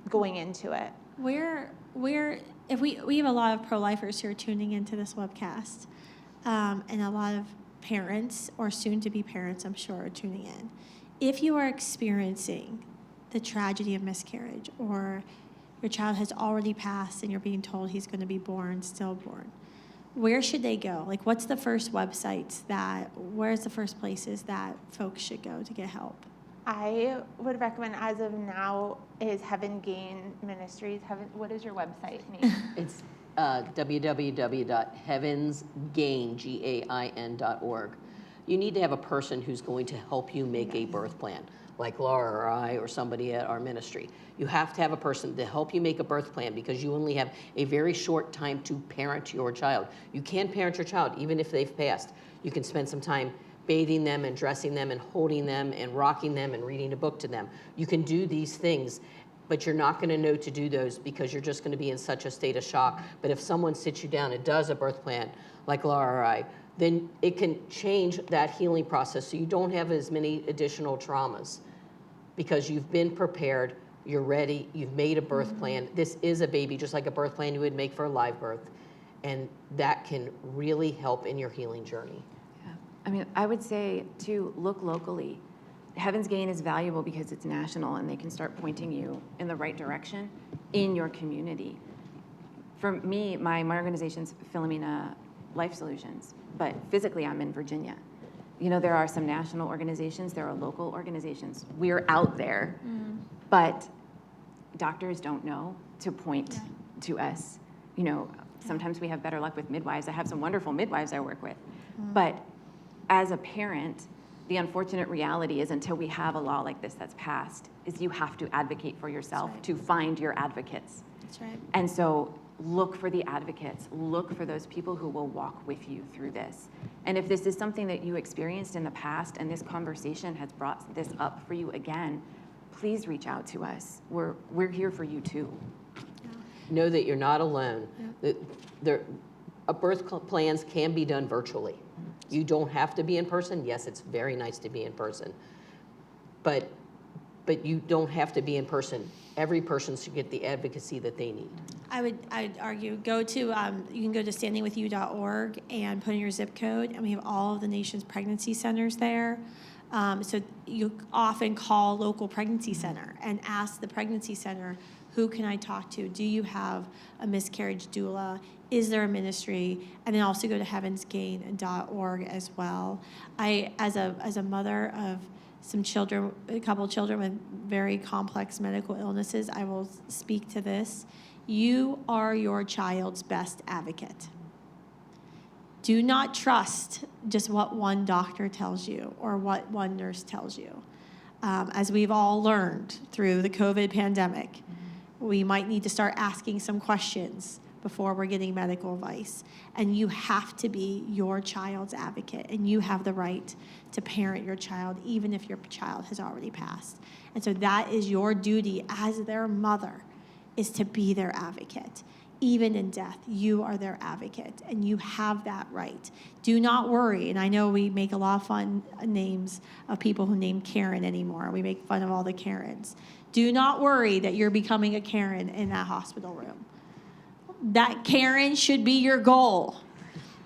going into it. If we have a lot of pro-lifers who are tuning into this webcast, and a lot of parents or soon-to-be parents, I'm sure, are tuning in. If you are experiencing the tragedy of miscarriage, or your child has already passed and you're being told he's going to be born stillborn, where should they go? Like, what's the first websites where's the first places that folks should go to get help? I would recommend, as of now, is Heaven Gain Ministries. What is your website name? It's www.heavensgain.org. You need to have a person who's going to help you make a birth plan, like Laura or I or somebody at our ministry. You have to have a person to help you make a birth plan because you only have a very short time to parent your child. You can parent your child even if they've passed. You can spend some time bathing them and dressing them and holding them and rocking them and reading a book to them. You can do these things, but you're not going to know to do those because you're just going to be in such a state of shock. But if someone sits you down and does a birth plan, like Laura or I, then it can change that healing process so you don't have as many additional traumas because you've been prepared, you're ready, you've made a birth plan. This is a baby, just like a birth plan you would make for a live birth. And that can really help in your healing journey. Yeah. I mean, I would say to look locally. Heaven's Gain is valuable because it's national and they can start pointing you in the right direction in your community. For me, my organization's Philomena Life Solutions, but physically I'm in Virginia. You know, there are some national organizations, there are local organizations. We're out there, but doctors don't know to point to us. You know, sometimes we have better luck with midwives. I have some wonderful midwives I work with. But as a parent, the unfortunate reality is until we have a law like this that's passed, is you have to advocate for yourself to find your advocates. That's right. And so look for the advocates, look for those people who will walk with you through this. And if this is something that you experienced in the past and this conversation has brought this up for you again, please reach out to us. We're here for you too. Know that you're not alone. Birth plans can be done virtually. You don't have to be in person. Yes, it's very nice to be in person, but you don't have to be in person. Every person should get the advocacy that they need. I'd argue you can go to standingwithyou.org and put in your zip code, and we have all of the nation's pregnancy centers there. So you often call local pregnancy center and ask the pregnancy center, who can I talk to? Do you have a miscarriage doula? Is there a ministry? And then also go to heavensgain.org as well. As a mother of some children, a couple of children with very complex medical illnesses, I will speak to this. You are your child's best advocate. Do not trust just what one doctor tells you or what one nurse tells you. As we've all learned through the COVID pandemic, we might need to start asking some questions before we're getting medical advice. And you have to be your child's advocate, and you have the right to parent your child, even if your child has already passed. And so that is your duty as their mother, is to be their advocate. Even in death, you are their advocate, and you have that right. Do not worry, and I know we make a lot of fun names of people who name Karen anymore. We make fun of all the Karens. Do not worry that you're becoming a Karen in that hospital room. That Karen should be your goal.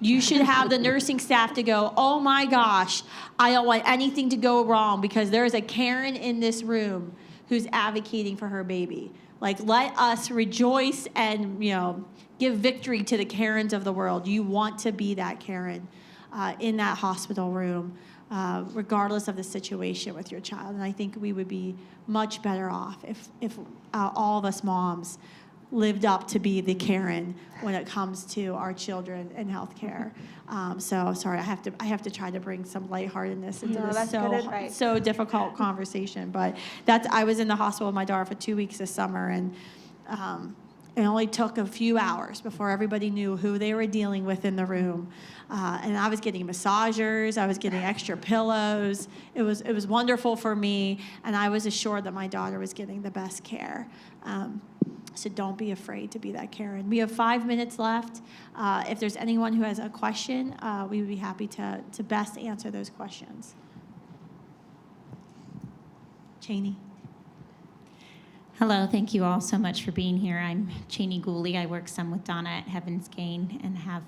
You should have the nursing staff to go, oh my gosh, I don't want anything to go wrong because there's a Karen in this room who's advocating for her baby. Like, let us rejoice and, give victory to the Karens of the world. You want to be that Karen in that hospital room, regardless of the situation with your child. And I think we would be much better off if all of us moms lived up to be the Karen when it comes to our children and healthcare. So sorry, I have to try to bring some lightheartedness into this so difficult conversation. But I was in the hospital with my daughter for 2 weeks this summer, and it only took a few hours before everybody knew who they were dealing with in the room. And I was getting massagers, I was getting extra pillows. It was wonderful for me, and I was assured that my daughter was getting the best care. So don't be afraid to be that Karen. We have 5 minutes left. If there's anyone who has a question, we would be happy to best answer those questions. Cheney. Hello, thank you all so much for being here. I'm Cheney Gooley. I work some with Donna at Heaven's Gain and have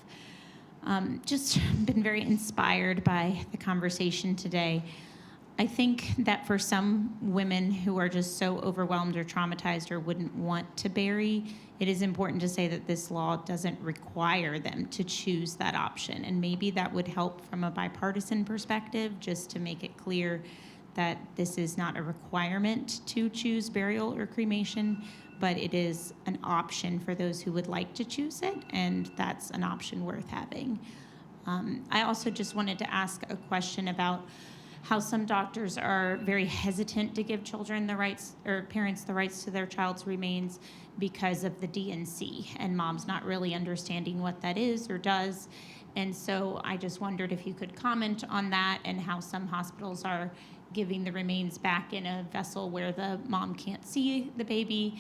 just been very inspired by the conversation today. I think that for some women who are just so overwhelmed or traumatized or wouldn't want to bury, it is important to say that this law doesn't require them to choose that option. And maybe that would help from a bipartisan perspective, just to make it clear that this is not a requirement to choose burial or cremation, but it is an option for those who would like to choose it, and that's an option worth having. I also just wanted to ask a question about how some doctors are very hesitant to give children the rights, or parents the rights to their child's remains because of the D&C, and mom's not really understanding what that is or does. And so I just wondered if you could comment on that, and how some hospitals are giving the remains back in a vessel where the mom can't see the baby,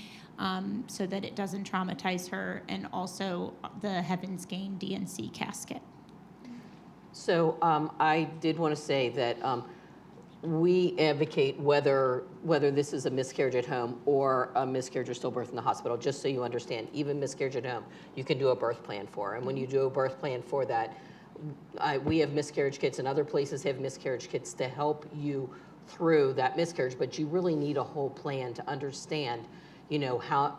so that it doesn't traumatize her, and also the Heaven's Gate D&C casket. So I did want to say that we advocate whether this is a miscarriage at home or a miscarriage or stillbirth in the hospital, just so you understand. Even miscarriage at home, you can do a birth plan for. And when you do a birth plan for that, we have miscarriage kits, and other places have miscarriage kits to help you through that miscarriage, but you really need a whole plan to understand, how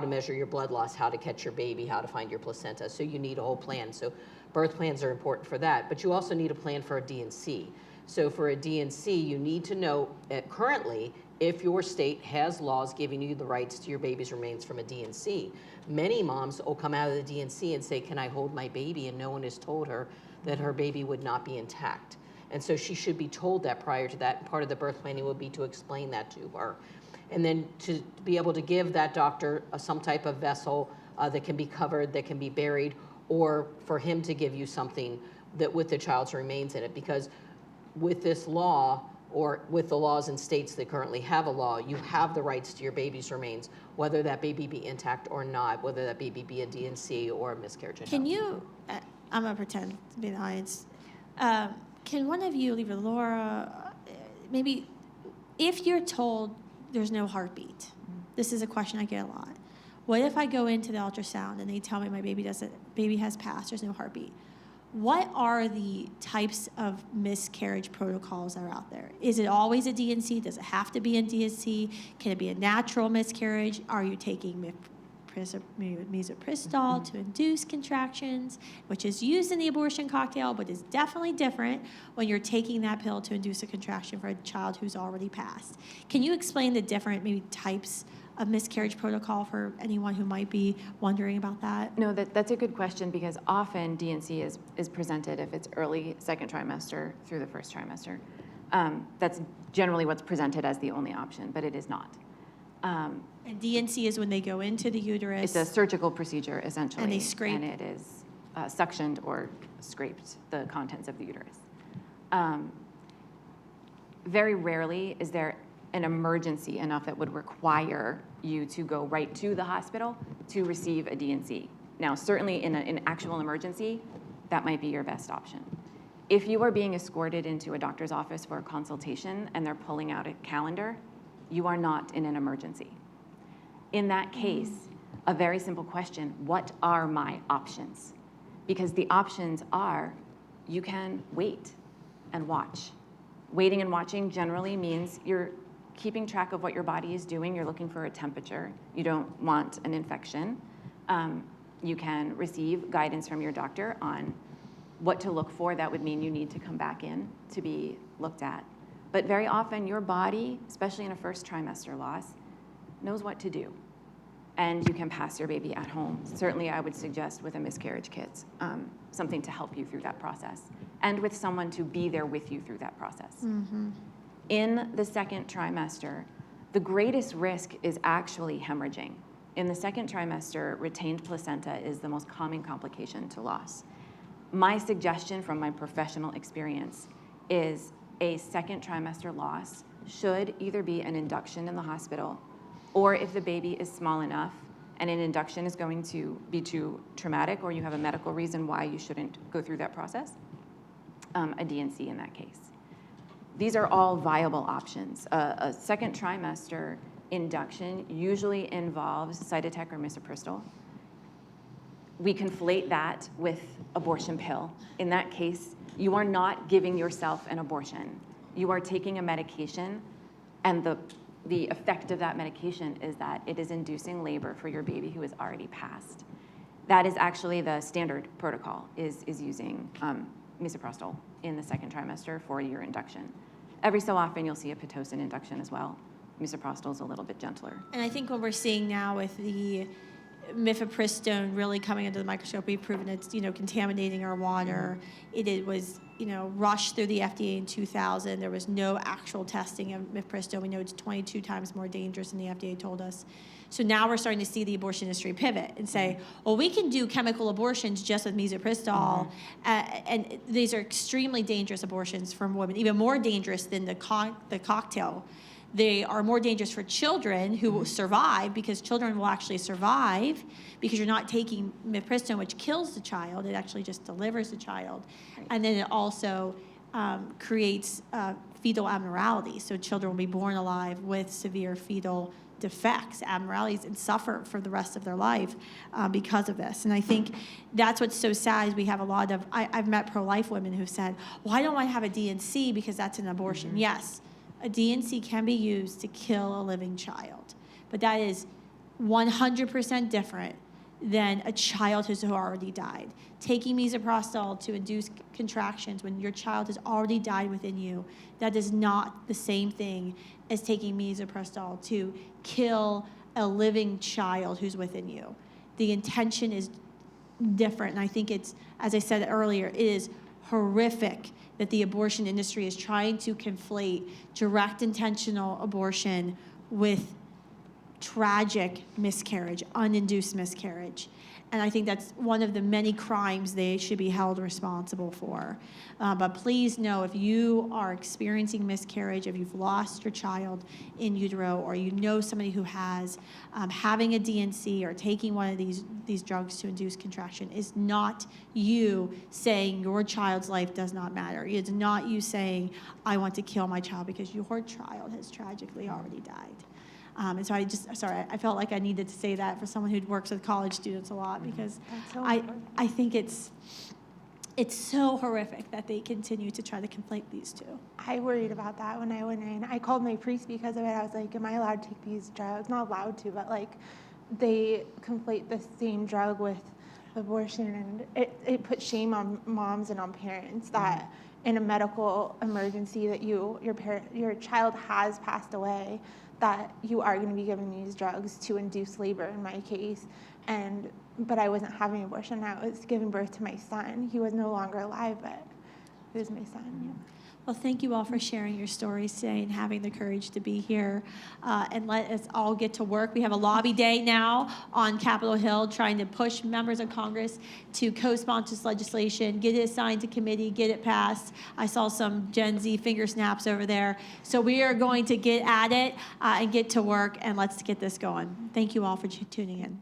to measure your blood loss, how to catch your baby, how to find your placenta. So you need a whole plan. So birth plans are important for that, but you also need a plan for a D&C. So for a D&C, you need to know currently if your state has laws giving you the rights to your baby's remains from a D&C. Many moms will come out of the D&C and say, can I hold my baby? And no one has told her that her baby would not be intact. And so she should be told that prior to that. Part of the birth planning would be to explain that to her. And then to be able to give that doctor some type of vessel that can be covered, that can be buried, or for him to give you something that with the child's remains in it. Because with this law, or with the laws in states that currently have a law, you have the rights to your baby's remains, whether that baby be intact or not, whether that baby be a D&C or a miscarriage at home. Can you, I'm going to pretend to be the audience. Can one of you, either Laura, maybe, if you're told there's no heartbeat, this is a question I get a lot. What if I go into the ultrasound and they tell me my baby has passed, there's no heartbeat? What are the types of miscarriage protocols that are out there? Is it always a D&C? Does it have to be a D&C? Can it be a natural miscarriage? Are you taking misoprostol to induce contractions, which is used in the abortion cocktail, but is definitely different when you're taking that pill to induce a contraction for a child who's already passed? Can you explain the different maybe types of miscarriage protocol for anyone who might be wondering about that? No, that's a good question, because often D&C is presented if it's early second trimester through the first trimester. That's generally what's presented as the only option, but it is not. And D&C is when they go into the uterus. It's a surgical procedure, essentially. And they scrape. And it is suctioned or scraped the contents of the uterus. Very rarely is there an emergency enough that would require you to go right to the hospital to receive a D&C. Now, certainly in an actual emergency, that might be your best option. If you are being escorted into a doctor's office for a consultation and they're pulling out a calendar, you are not in an emergency. In that case, a very simple question: what are my options? Because the options are, you can wait and watch. Waiting and watching generally means you're keeping track of what your body is doing. You're looking for a temperature. You don't want an infection. You can receive guidance from your doctor on what to look for. That would mean you need to come back in to be looked at. But very often your body, especially in a first trimester loss, knows what to do. And you can pass your baby at home. Certainly I would suggest with a miscarriage kit, something to help you through that process, and with someone to be there with you through that process. Mm-hmm. In the second trimester, the greatest risk is actually hemorrhaging. In the second trimester, retained placenta is the most common complication to loss. My suggestion from my professional experience is a second trimester loss should either be an induction in the hospital, or if the baby is small enough and an induction is going to be too traumatic, or you have a medical reason why you shouldn't go through that process, a D&C in that case. These are all viable options. A second trimester induction usually involves Cytotec or misoprostol. We conflate that with abortion pill. In that case, you are not giving yourself an abortion. You are taking a medication, and the effect of that medication is that it is inducing labor for your baby who is already passed. That is actually the standard protocol, is using misoprostol in the second trimester for your induction. Every so often, you'll see a Pitocin induction as well. Misoprostol is a little bit gentler. And I think what we're seeing now with the mifepristone really coming under the microscope, we've proven it's, contaminating our water. It was, rushed through the FDA in 2000. There was no actual testing of mifepristone. We know it's 22 times more dangerous than the FDA told us. So now we're starting to see the abortion industry pivot and say, well, we can do chemical abortions just with misoprostol, and these are extremely dangerous abortions for women, even more dangerous than the cocktail. They are more dangerous for children who will survive, because children will actually survive because you're not taking mifepristone, which kills the child. It actually just delivers the child. And then it also creates fetal abnormalities. So children will be born alive with severe fetal defects, abnormalities, and suffer for the rest of their life because of this. And I think that's what's so sad is we have a lot of, I've met pro-life women who've said, well, I don't want to have a DNC because that's an abortion. Yes, a DNC can be used to kill a living child, but that is 100% different than a child who's already died. Taking misoprostol to induce contractions when your child has already died within you, that is not the same thing as taking misoprostol to kill a living child who's within you. The intention is different, and I think it's, as I said earlier, it is horrific that the abortion industry is trying to conflate direct intentional abortion with tragic miscarriage, uninduced miscarriage. And I think that's one of the many crimes they should be held responsible for. But please know, if you are experiencing miscarriage, if you've lost your child in utero, or you know somebody who has, having a DNC or taking one of these drugs to induce contraction is not you saying your child's life does not matter. It's not you saying, I want to kill my child, because your child has tragically already died. And so I felt like I needed to say that for someone who works with college students a lot, because I think it's so horrific that they continue to try to conflate these two. I worried about that when I went in. I called my priest because of it. I was like, am I allowed to take these drugs? Not allowed to, but like they conflate the same drug with abortion, and it puts shame on moms and on parents that in a medical emergency that your child has passed away, that you are going to be given these drugs to induce labor in my case. But I wasn't having abortion. I was giving birth to my son. He was no longer alive, but he was my son. Yeah. Well, thank you all for sharing your stories today and having the courage to be here. And let us all get to work. We have a lobby day now on Capitol Hill, trying to push members of Congress to co-sponsor this legislation, get it assigned to committee, get it passed. I saw some Gen Z finger snaps over there. So we are going to get at it and get to work, and let's get this going. Thank you all for tuning in.